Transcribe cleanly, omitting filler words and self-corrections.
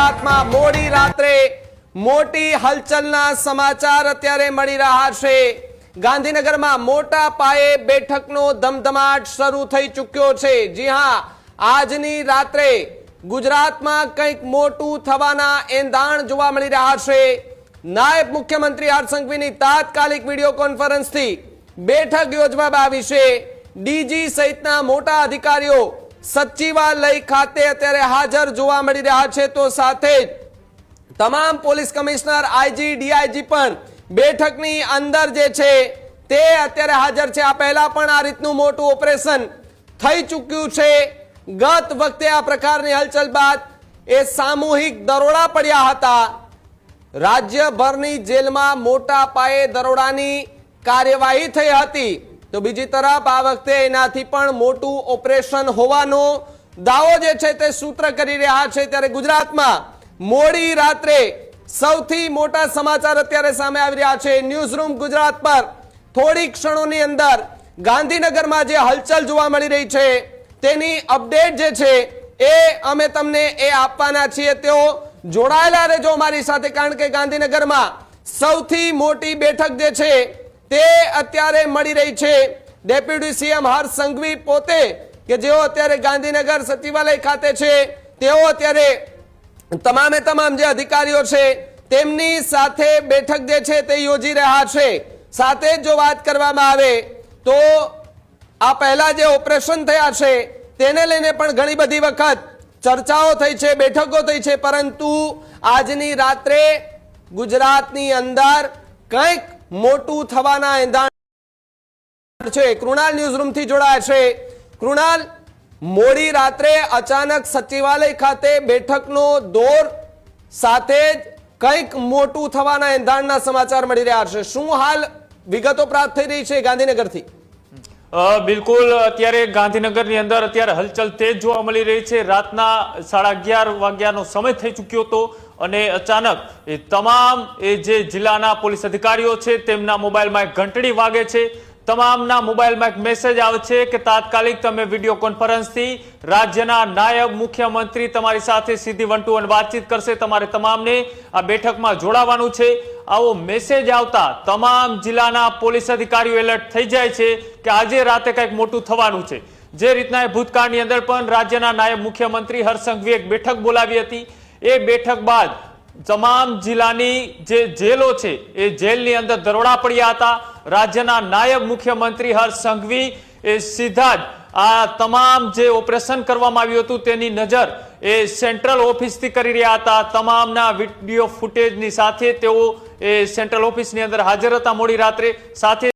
ગુજરાતમાં મોડી રાત્રે મોટી હલચલના સમાચાર અત્યારે મળી રહ્યા છે। ગાંધીનગરમાં મોટા પાયે બેઠકનો ધમધમાટ શરૂ થઈ ચૂક્યો છે। જી હા, આજની રાત્રે ગુજરાતમાં કંઈક મોટું થવાના એંધાણ જોવા મળી રહ્યા છે। નાયબ મુખ્યમંત્રી હર્ષ સંઘવીની તાત્કાલિક વિડીયો કોન્ફરન્સથી બેઠક યોજવામાં આવી છે। ડીજી સહિતના મોટા અધિકારીઓ સચિવાલય ખાતે અત્યારે હાજર જોવા મળી રહ્યા છે, તો સાથે જ તમામ પોલીસ કમિશનર, આઈજી, ડીઆઈજી પણ બેઠકની અંદર જે છે તે અત્યારે હાજર છે। આ પહેલા પણ આ રીતનું મોટું ઓપરેશન થઈ ચૂક્યું છે। ગત વખતે આ પ્રકારની હલચલ બાદ એ સામૂહિક દરોડા પડ્યા હતા। રાજ્યભરની જેલમાં મોટા પાયે દરોડાની કાર્યવાહી થઈ હતી, તો બીજી તરફ આ વખતે એનાથી પણ મોટું ઓપરેશન હોવાનો દાવો જે છે તે સૂત્ર કરી રહ્યા છે। ત્યારે ગુજરાતમાં મોડી રાત્રે સૌથી મોટા સમાચાર અત્યારે સામે આવી રહ્યા છે। ન્યૂઝરૂમ ગુજરાત પર થોડી ક્ષણોની અંદર ગાંધીનગરમાં જે હલચલ જોવા મળી રહી છે તેની અપડેટ જે છે એ અમે તમને આપવાના છીએ। તેઓ જોડાયેલા રહેજો અમારી સાથે, કારણ કે ગાંધીનગરમાં સૌથી મોટી બેઠક જે છે તે અત્યારે મળી રહી છે। ડેપ્યુટી સીએમ હર્ષ સંઘવી પોતે કે જેઓ અત્યારે ગાંધીનગર સચિવાલય ખાતે છે, તેઓ અત્યારે તમામે તમામ જે અધિકારીઓ છે તેમની સાથે બેઠક જે છે તે યોજી રહ્યા છે। સાથે જો વાત કરવામાં આવે તો આ પહેલા જે ઓપરેશન થયા છે તેને લઈને પણ ઘણી બધી વખત ચર્ચાઓ થઈ છે, બેઠકો થઈ છે, પરંતુ આજની રાત્રે ગુજરાતની અંદર કંઈક મોટું થવાના એંધાણ છે। કૃણાલ ન્યૂઝરૂમ થી જોડાયા છે। કૃણાલ, મોડી રાત્રે અચાનક સચિવાલય ખાતે બેઠકનો દોર સાથે જ કંઈક મોટું થવાના એંધાણના સમાચાર મળી રહ્યા છે। શું હાલ વિગતો પ્રાપ્ત થઈ રહી છે ગાંધીનગરથી? બિલકુલ, અત્યારે ગાંધીનગરની અંદર અત્યારે હલચલ તેજ જોવા મળી રહી છે। રાતના 11:30 વાગ્યાનો સમય થઈ ચૂક્યો હતો અને અચાનક એ તમામ જે જિલ્લાના પોલીસ અધિકારીઓ છે તેમના મોબાઈલમાં એક ઘંટડી વાગે છે। તમામના મોબાઈલમાં એક મેસેજ આવે છે કે તાત્કાલિક તમે વિડીયો કોન્ફરન્સથી રાજ્યના નાયબ મુખ્યમંત્રી તમારી સાથે સીધી વન ટુ વન વાતચીત કરશે, તમારે તમામને આ બેઠકમાં જોડાવાનું છે। આવો મેસેજ આવતા તમામ જિલ્લાના પોલીસ અધિકારીઓ એલર્ટ થઈ જાય છે કે આજે રાતે કંઈક મોટું થવાનું છે। જે રીતના ભૂતકાળની અંદર પણ રાજ્યના નાયબ મુખ્યમંત્રી હર્ષ સંઘવીએ એક બેઠક બોલાવી હતી, એ બેઠક બાદ તમામ જિલ્લાની જે જેલો છે એ જેલની અંદર દરોડા પડ્યા હતા। રાજ્યના નાયબ મુખ્યમંત્રી હર્ષ સંઘવી એ સીધા જ આ તમામ જે ઓપરેશન કરવામાં આવ્યું હતું તેની નજર એ સેન્ટ્રલ ઓફિસથી કરી રહ્યા હતા। તમામના વિડીયો ફૂટેજની સાથે તેઓ એ સેન્ટ્રલ ઓફિસની અંદર હાજર હતા મોડી રાત્રે। સાથે